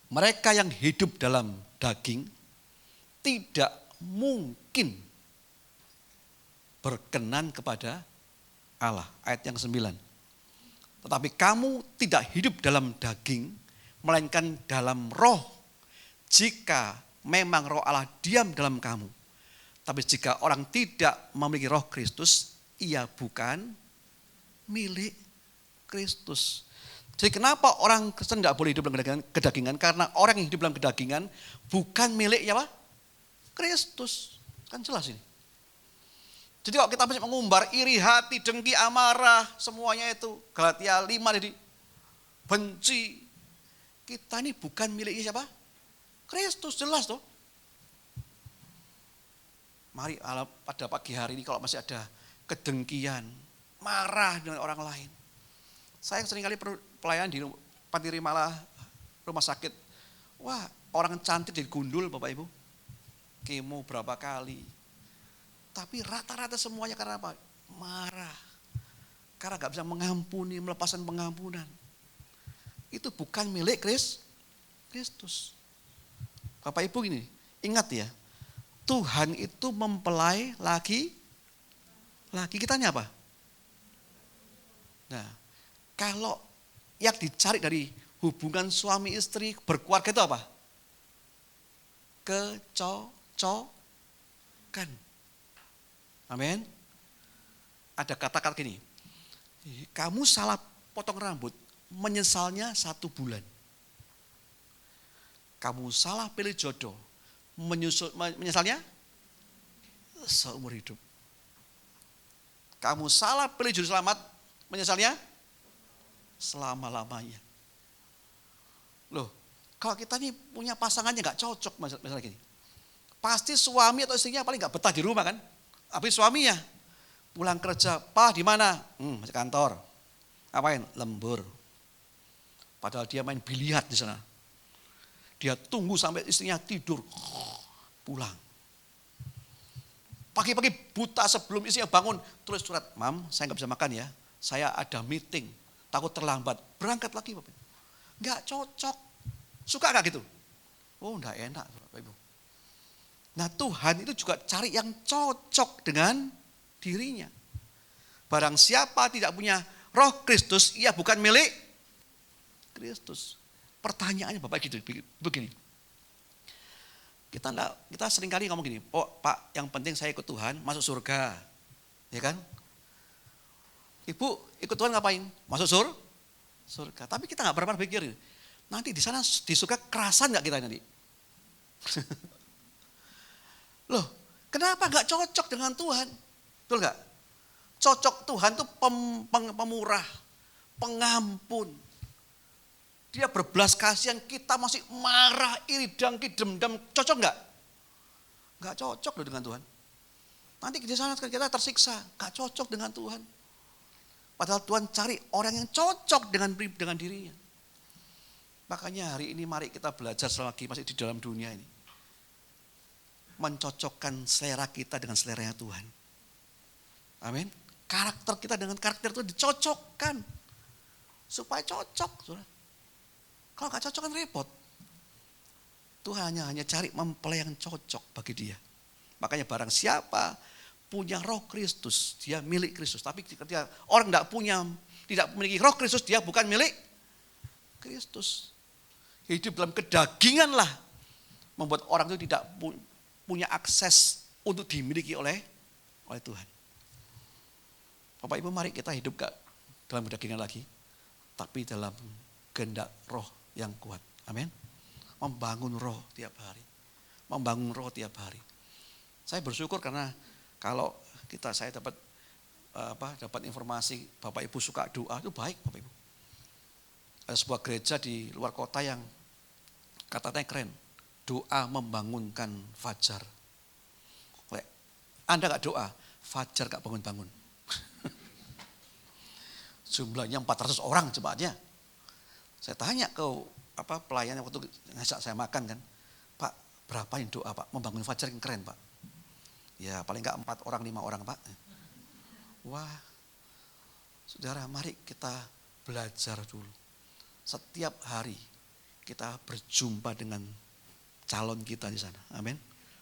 Mereka yang hidup dalam daging tidak mungkin berkenan kepada Allah. Ayat yang 9. Tetapi kamu tidak hidup dalam daging, melainkan dalam roh. Jika memang roh Allah diam dalam kamu. Tapi jika orang tidak memiliki roh Kristus, ia bukan milik Kristus. Jadi kenapa orang Kristen tidak boleh hidup dalam kedagingan? Karena orang yang hidup dalam kedagingan bukan milik Kristus. Kan jelas ini. Jadi kalau kita masih mengumbar iri hati, dengki, amarah, semuanya itu. Galatia 5 jadi benci. Kita ini bukan miliknya siapa? Kristus, jelas toh. Mari pada pagi hari ini kalau masih ada kedengkian, marah dengan orang lain. Saya seringkali pelayanan di panti Rimala rumah sakit. Wah, orang cantik jadi gundul Bapak Ibu. Kemo berapa kali. Tapi rata-rata semuanya karena apa? Marah. Karena gak bisa mengampuni, melepaskan pengampunan. Itu bukan milik Kristus. Bapak Ibu gini, ingat ya. Tuhan itu mempelai laki kitanya apa? Nah, kalau yang dicari dari hubungan suami istri berkeluarga itu apa? Kecocokan. Amin. Ada kata-kata gini, kamu salah potong rambut, menyesalnya 1 bulan. Kamu salah pilih jodoh, menyesalnya seumur hidup. Kamu salah pilih juru selamat, menyesalnya selama-lamanya. Loh, kalau kita nih punya pasangannya gak cocok misalnya gini. Pasti suami atau istrinya paling gak betah di rumah kan. Habis suaminya pulang kerja, "Pak di mana?" Masih kantor. Apain? Lembur. Padahal dia main biliar di sana. Dia tunggu sampai istrinya tidur, pulang. Pagi-pagi buta sebelum istrinya bangun, tulis surat, "Mam, saya nggak bisa makan ya. Saya ada meeting, takut terlambat." Berangkat lagi Bapak. Nggak cocok. Suka nggak gitu? Oh, nggak enak Bapak Ibu. Nah, Tuhan itu juga cari yang cocok dengan dirinya. Barang siapa tidak punya Roh Kristus, ia bukan milik Kristus. Pertanyaannya Bapak gitu, begini. Kita seringkali ngomong gini, "Oh Pak, yang penting saya ikut Tuhan, masuk surga." Ya kan? Ibu ikut Tuhan ngapain? Masuk surga. Tapi kita nggak pernah pikir, nanti di sana di surga kerasan nggak kita nanti? Loh, kenapa nggak cocok dengan Tuhan? Betul nggak? Cocok Tuhan itu pemurah, pengampun. Dia berbelas kasihan, kita masih marah, iri, dengki, dendam. Cocok nggak? Nggak cocok loh dengan Tuhan. Nanti di sana kita tersiksa, nggak cocok dengan Tuhan. Padahal Tuhan cari orang yang cocok dengan dirinya. Makanya hari ini mari kita belajar selagi masih di dalam dunia ini. Mencocokkan selera kita dengan seleranya Tuhan. Amin. Karakter kita dengan karakter itu dicocokkan. Supaya cocok. Saudara. Kalau gak cocok kan repot. Tuhan hanya cari mempelai yang cocok bagi dia. Makanya barang siapa punya Roh Kristus, dia milik Kristus. Tapi ketika orang tidak memiliki Roh Kristus, dia bukan milik Kristus. Hidup dalam kedagingan lah membuat orang itu tidak punya akses untuk dimiliki oleh Tuhan. Bapak Ibu, mari kita hidup gak dalam kedagingan lagi, tapi dalam kehendak Roh yang kuat. Amin. Membangun roh tiap hari. Membangun roh tiap hari. Saya bersyukur karena kalau saya dapat informasi Bapak Ibu suka doa, itu baik Bapak Ibu. Ada sebuah gereja di luar kota yang katanya keren. Doa membangunkan fajar. Anda gak doa, fajar gak bangun-bangun. Jumlahnya 400 orang jemaatnya. Saya tanya ke pelayan waktu ngajak saya makan kan. "Pak, berapa yang doa Pak? Membangun fajar yang keren Pak." "Ya paling gak 4 orang, 5 orang Pak." Wah, saudara, mari kita belajar dulu. Setiap hari kita berjumpa dengan calon kita di sana. Amin.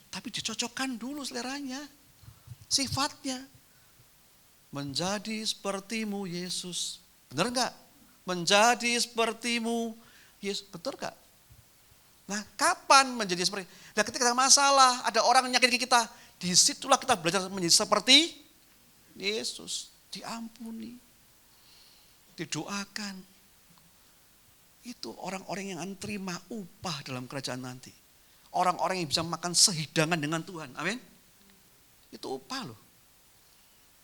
Tapi dicocokkan dulu seleranya. Sifatnya. Menjadi sepertimu Yesus. Benar enggak? Menjadi sepertimu Yesus. Betul enggak? Nah, kapan menjadi seperti? Nah, ketika ada masalah, ada orang yang nyakiti kita, disitulah kita belajar menjadi seperti Yesus. Diampuni. Didoakan. Itu orang-orang yang akan terima upah dalam kerajaan nanti. Orang-orang yang bisa makan sehidangan dengan Tuhan. Amin. Itu upah loh.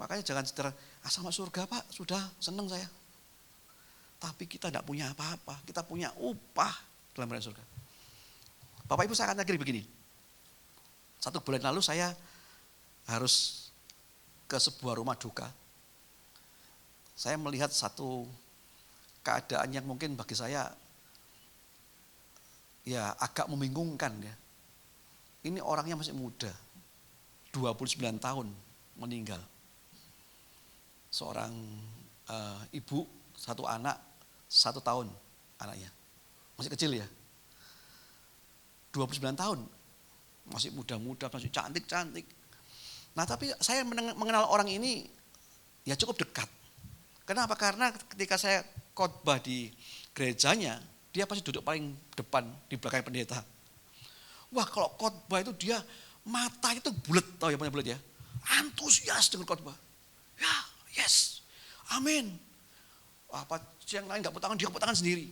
Makanya jangan sekedar, sama surga Pak, sudah senang saya. Tapi kita tidak punya apa-apa, kita punya upah dalam kerajaan surga. Bapak Ibu saya akan akhiri begini. 1 bulan lalu saya harus ke sebuah rumah duka. Saya melihat satu keadaan yang mungkin bagi saya ya agak membingungkan ya. Ini orangnya masih muda, 29 tahun meninggal. Seorang ibu, 1 anak, 1 tahun anaknya. Masih kecil ya. 29 tahun. Masih muda-muda, masih cantik-cantik. Nah tapi saya mengenal orang ini ya cukup dekat. Kenapa? Karena ketika saya khotbah di gerejanya, dia pasti duduk paling depan di belakang pendeta. Wah kalau khotbah itu dia mata itu bulat, tahu ya punya bulat ya. Antusias dengan khotbah. Ya, yes, amin. Apa yang lain nggak tepuk tangan, dia tepuk tangan sendiri.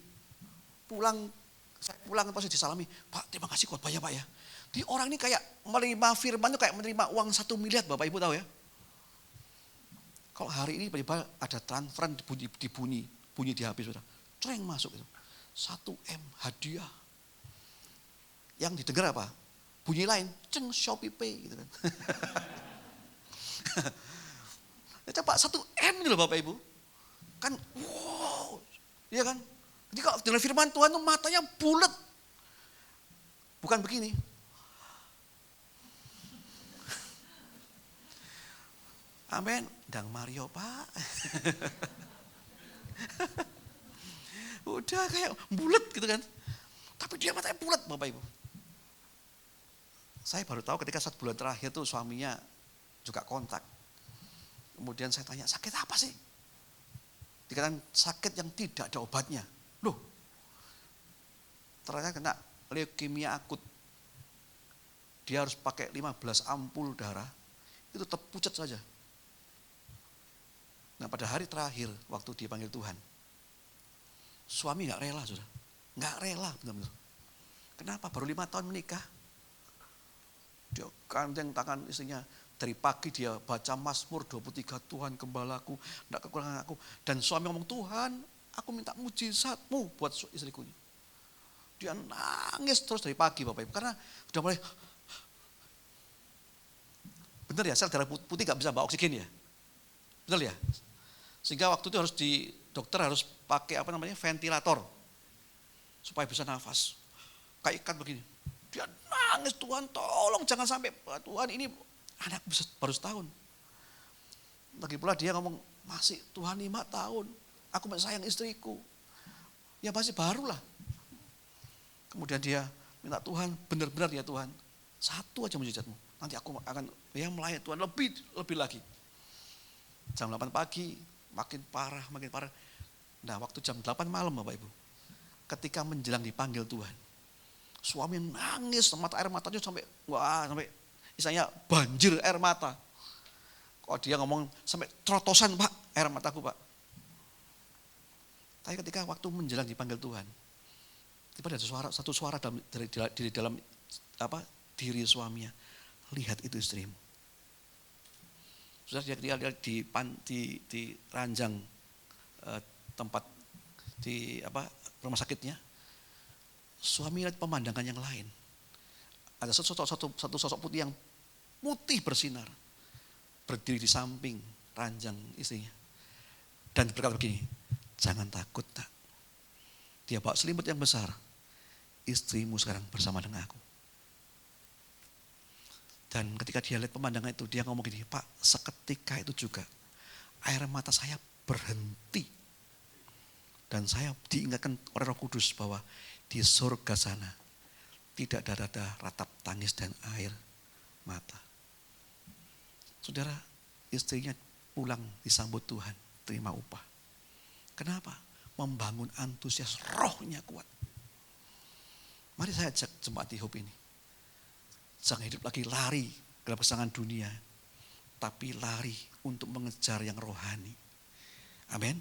Saya pulang pasti disalami, Pak terima kasih khotbahnya Pak ya. Di orang ini kayak menerima firman itu kayak menerima uang 1 miliar, Bapak Ibu tahu ya. Kalau hari ini tiba-tiba ada transferan bunyi di HP sudah, cereng masuk itu. 1 M hadiah. Yang didengar apa? Bunyi lain, ceng Shopee Pay gitu kan. Coba 1 M itu loh Bapak Ibu. Kan wow, iya kan? Jadi kalau dengan firman Tuhan itu matanya bulat. Bukan begini. Amin. Dang Mario Pak. Udah kayak bulat gitu kan. Tapi dia matanya bulat Bapak Ibu. Saya baru tahu ketika 1 bulan terakhir tuh suaminya juga kontak. Kemudian saya tanya, sakit apa sih? Dikatakan sakit yang tidak ada obatnya. Loh, ternyata kena leukemia akut. Dia harus pakai 15 ampul darah, itu tetap pucat saja. Nah pada hari terakhir waktu dipanggil Tuhan, suami gak rela sudah. Gak rela benar-benar. Kenapa? Baru 5 tahun menikah. Dia gandeng tangan istrinya. Dari pagi dia baca Mazmur 23, Tuhan gembalaku, tidak kekurangan aku. Dan suami ngomong, Tuhan aku minta mujizatmu buat istriku. Dia nangis terus dari pagi Bapak Ibu. Karena sudah mulai, benar ya sel darah putih gak bisa bawa oksigen ya. Benar ya. Sehingga waktu itu harus dokter harus pakai ventilator. Supaya bisa nafas. Kayak ikan begini. Dia nangis, Tuhan tolong jangan sampai, Tuhan ini anak baru setahun. Lagi pula dia ngomong, masih Tuhan 5 tahun, aku masih sayang istriku. Ya masih barulah. Kemudian dia minta Tuhan, benar-benar ya Tuhan, 1 aja mujizatmu. Nanti aku akan melayani Tuhan lebih lagi. Jam 8 pagi, makin parah. Nah waktu jam 8 malam Bapak Ibu, ketika menjelang dipanggil Tuhan, suami nangis, air matanya sampai misalnya banjir air mata. Kok dia ngomong sampai trotosan Pak, air mataku Pak. Tapi ketika waktu menjelang dipanggil Tuhan, tiba-tiba ada satu suara dari dalam diri suaminya, lihat itu istrimu. Sudah dia di ranjang tempat di rumah sakitnya, suami lihat pemandangan yang lain. Ada satu sosok putih yang putih bersinar, berdiri di samping ranjang istrinya. Dan berkata begini, jangan takut tak. Dia bawa selimut yang besar, istrimu sekarang bersama dengan aku. Dan ketika dia lihat pemandangan itu, dia ngomong gini, Pak seketika itu juga air mata saya berhenti. Dan saya diingatkan oleh Roh Kudus bahwa di surga sana tidak ada ratap tangis dan air mata. Saudara, istrinya pulang disambut Tuhan, terima upah. Kenapa? Membangun antusias, rohnya kuat. Mari saya ajak jemaat hidup ini. Jangan hidup lagi lari dalam kesenangan dunia, tapi lari untuk mengejar yang rohani. Amin.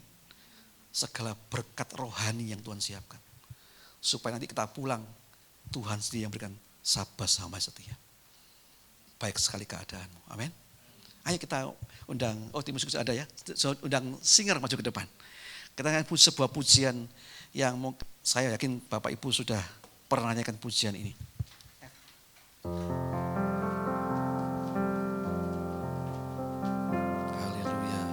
Segala berkat rohani yang Tuhan siapkan. Supaya nanti kita pulang, Tuhan sendiri yang berikan sabar sampai setia. Baik sekali keadaanmu. Amin. Ayo kita undang, tim musik ada ya, undang singer maju ke depan. Kita akan sebuah pujian yang saya yakin Bapak Ibu sudah pernah nyanyikan pujian ini. Haleluya.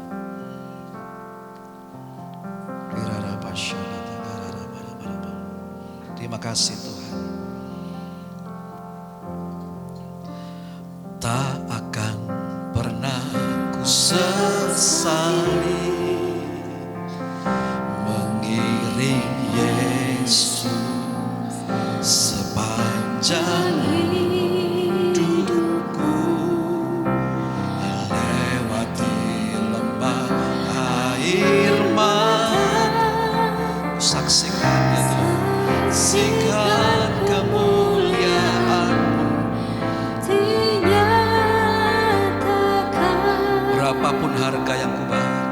Terima kasih Tuhan. Tak akan pernah ku sesali mengiring Yesus sepanjang hidupku, lewati lembah air mata, saksikan itu, saksikan kemuliaan-Mu. Berapapun harga yang kubayar,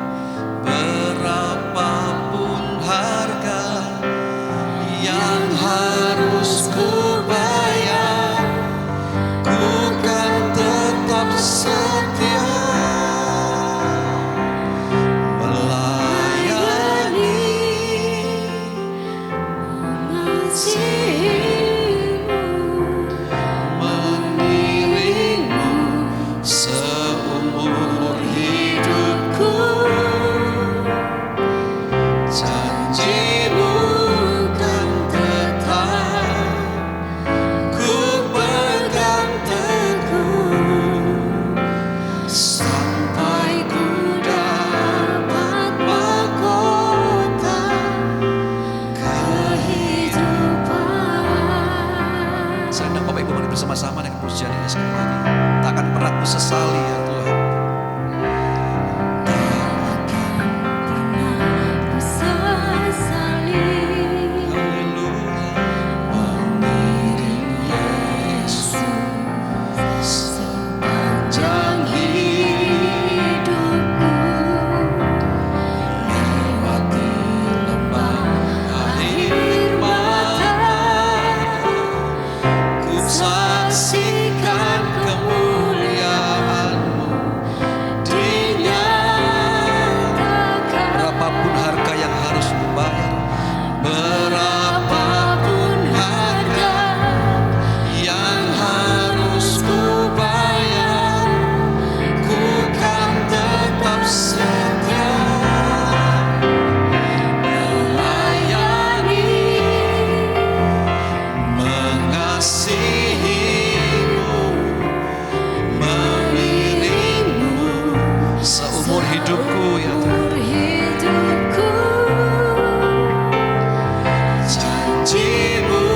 berapapun harga yang harus kubayar, ku kan tetap setia melayani, mengiring-Mu seumur hidupku. Janji-Mu kan tetap ku pegang teguh, sampai ku dapat mahkota kehidupan. Saya undang Bapak Ibu mari bersama-sama dengan pujian ini sekali lagi. Tak akan pernah ku sesali ya Tuhan. Saksikan kemuliaan-Mu dinyatakan. Berapapun harga yang harus kubayar, berapapun harga yang harus kubayar, ku kan tetap setia melayani, mengasihi-Mu, mengiring-Mu seumur hidupku ya Tuhan. Janji-Mu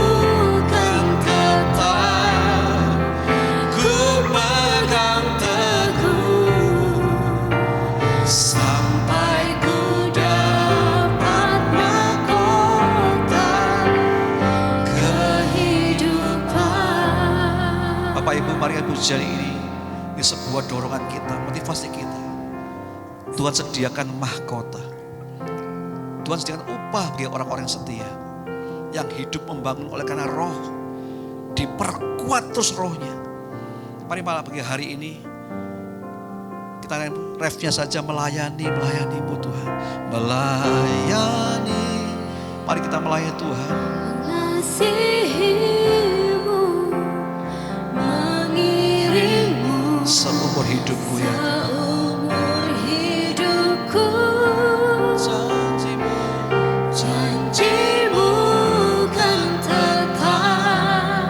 kan tetap ku pegang teguh, sampai ku dapat mahkota kehidupan. Bapak Ibu, mari pujian ini sebuah dorongan kita, motivasi kita. Tuhan sediakan mahkota, Tuhan sediakan upah bagi orang-orang yang setia, yang hidup membangun oleh karena roh, diperkuat terus rohnya. Mari malam pagi hari ini kita refnya saja melayani-Mu Tuhan, melayani. Mari kita melayani Tuhan. Mengasihi-Mu, mengiring-Mu Seumur hidupku ya. seumur hidupku. Janji-Mu kan tetap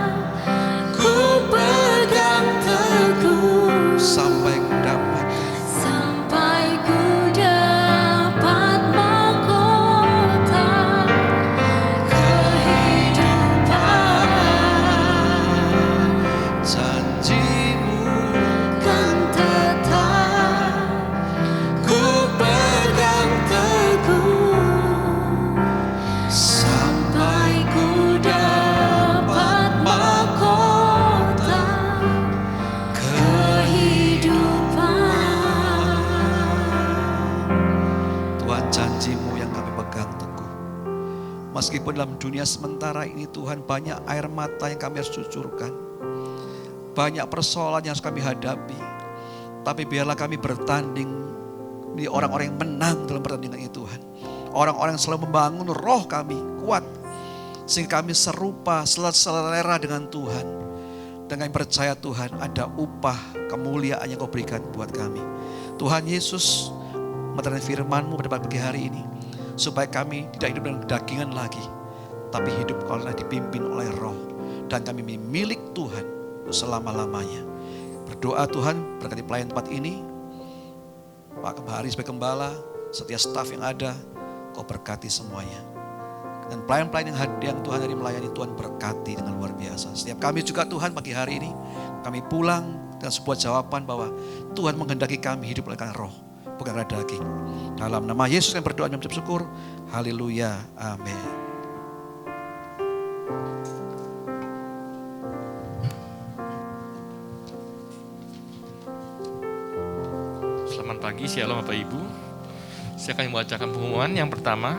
ku pegang teguh, Sampai ku dapat sampai ku dapat mahkota kehidupan. janji-Mu Kan tetap ku pegang teguh, sampai ku dapat mahkota kehidupan. Tuhan, janji-Mu yang kami pegang teguh. Meskipun dalam dunia sementara ini Tuhan banyak air mata yang kami harus cucurkan, banyak persoalan yang harus kami hadapi, Tapi biarlah kami bertanding menjadi orang-orang yang menang dalam pertandingan ini Tuhan. Orang-orang yang selalu membangun roh kami kuat. Sehingga kami serupa, selera dengan Tuhan. Dan kami percaya Tuhan ada upah kemuliaan yang Kau berikan buat kami. Tuhan Yesus, menerima firman-Mu pada pagi hari ini. Supaya kami tidak hidup dengan kedagingan lagi. Tapi hidup karena dipimpin oleh roh. Dan kami milik Tuhan selama-lamanya. Berdoa Tuhan berkati pelayan tempat ini. Pak Kembali sebagai gembala, setiap staf yang ada, Kau berkati semuanya. Dan pelayan-pelayan yang Tuhan hari melayani, Tuhan berkati dengan luar biasa. Setiap kami juga Tuhan pagi hari ini, kami pulang dengan sebuah jawaban bahwa Tuhan menghendaki kami hidup oleh karena roh, bukan karena daging. Dalam nama Yesus kami berdoa dan mengucap syukur. Haleluya. Amin. Selamat pagi, shalom Bapak Ibu. Saya akan membacakan pengumuman yang pertama.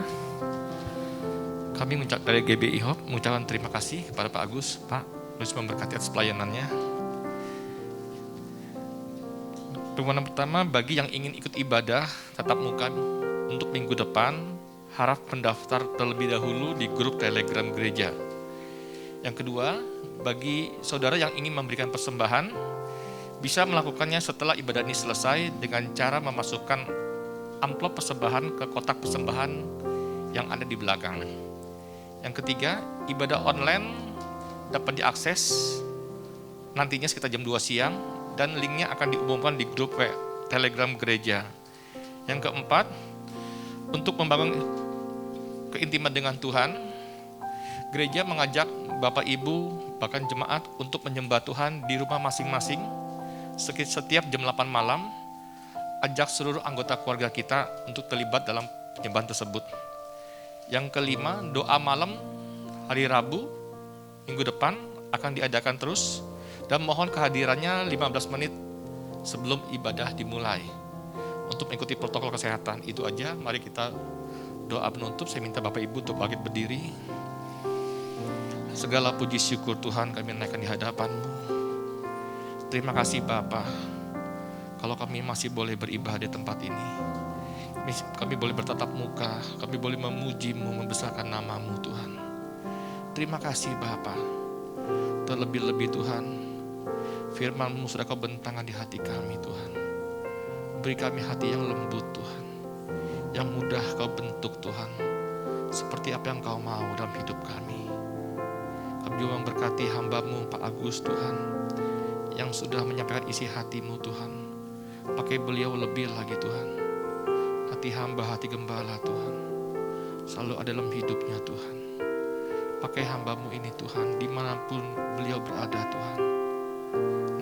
Kami dari GBI Hope mengucapkan terima kasih kepada Pak Agus, Pak, terus memberkati atas pelayanannya. Pengumuman pertama, bagi yang ingin ikut ibadah tatap muka untuk minggu depan, harap mendaftar terlebih dahulu di grup Telegram gereja. Yang kedua, bagi saudara yang ingin memberikan persembahan, bisa melakukannya setelah ibadah ini selesai dengan cara memasukkan amplop persembahan ke kotak persembahan yang ada di belakang. Yang ketiga, ibadah online dapat diakses nantinya sekitar jam 2 siang dan linknya akan diumumkan di grup Telegram gereja. Yang keempat, untuk membangun keintiman dengan Tuhan, gereja mengajak Bapak Ibu bahkan jemaat untuk menyembah Tuhan di rumah masing-masing setiap jam 8 malam. Ajak seluruh anggota keluarga kita untuk terlibat dalam penyembahan tersebut. Yang kelima, doa malam hari Rabu minggu depan akan diadakan terus dan mohon kehadirannya 15 menit sebelum ibadah dimulai. Untuk mengikuti protokol kesehatan itu aja. Mari kita doa penutup. Saya minta Bapak Ibu untuk bangkit berdiri. Segala puji syukur Tuhan kami naikkan di hadapan-Mu. Terima kasih Bapa, kalau kami masih boleh beribadah di tempat ini. Kami boleh bertatap muka, kami boleh memuji-Mu, membesarkan nama-Mu Tuhan. Terima kasih Bapa. Terlebih-lebih Tuhan, firman-Mu sudah Kau bentangkan di hati kami Tuhan. Beri kami hati yang lembut Tuhan, yang mudah Kau bentuk Tuhan, seperti apa yang Kau mau dalam hidup kami. Kami juga memberkati hamba-Mu Pak Agus Tuhan, yang sudah menyampaikan isi hati-Mu Tuhan. Pakai beliau lebih lagi Tuhan. Hati hamba, hati gembala Tuhan, selalu ada dalam hidupnya Tuhan. Pakai hamba-Mu ini Tuhan, dimanapun beliau berada Tuhan.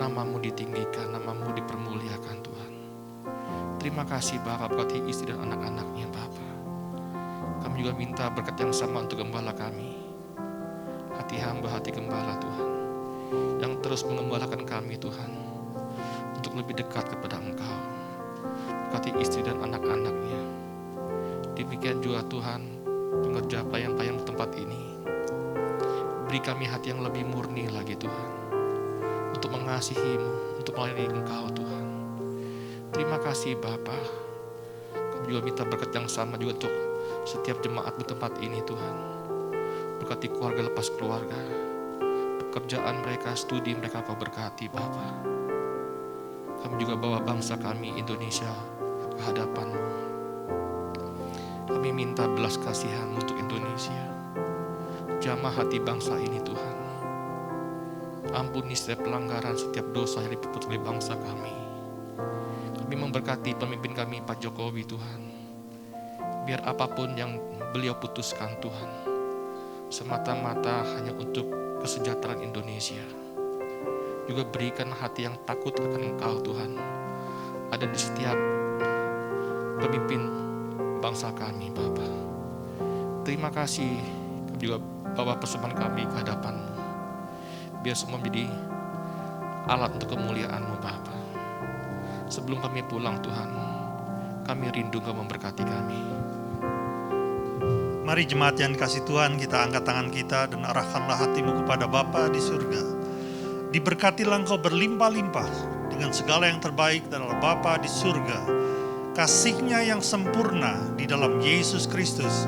Nama-Mu ditinggikan, nama-Mu dipermuliakan Tuhan. Terima kasih Bapa, berkati istri dan anak-anaknya Bapa. Kami juga minta berkat yang sama untuk gembala kami. Hati hamba, hati gembala Tuhan, yang terus mengembalakan kami Tuhan, untuk lebih dekat kepada Engkau. Berkati istri dan anak-anaknya. Demikian juga Tuhan, pengerja pelayan-pelayan tempat ini. Beri kami hati yang lebih murni lagi Tuhan, untuk mengasihi-Mu, untuk melayani Engkau Tuhan. Terima kasih Bapa. Kami juga minta berkat yang sama juga untuk setiap jemaat di tempat ini Tuhan. Berkati keluarga lepas keluarga, pekerjaan mereka, studi mereka Kau berkati Bapa. Kami juga bawa bangsa kami Indonesia ke hadapan-Mu. Kami minta belas kasihan untuk Indonesia. Jamah hati bangsa ini Tuhan. Ampuni setiap pelanggaran, setiap dosa yang diperbuat oleh bangsa kami. Kami memberkati pemimpin kami Pak Jokowi Tuhan. Biar apapun yang beliau putuskan Tuhan, semata-mata hanya untuk kesejahteraan Indonesia. Juga berikan hati yang takut akan Engkau Tuhan, ada di setiap pemimpin bangsa kami Bapa. Terima kasih juga bawa persembahan kami ke hadapan-Mu. Biar semua menjadi alat untuk kemuliaan-Mu Bapa. Sebelum kami pulang Tuhan, kami rindu Kau memberkati kami. Mari jemaat yang dikasih Tuhan, kita angkat tangan kita dan arahkanlah hatimu kepada Bapa di surga. Diberkatilah engkau berlimpah-limpah dengan segala yang terbaik dari Allah Bapa di surga, kasih-Nya yang sempurna di dalam Yesus Kristus,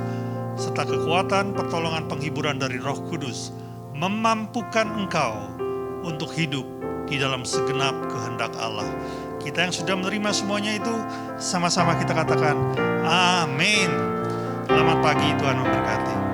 serta kekuatan pertolongan penghiburan dari Roh Kudus memampukan engkau untuk hidup di dalam segenap kehendak Allah. Kita yang sudah menerima semuanya itu, sama-sama kita katakan amin. Selamat pagi, Tuhan memberkati.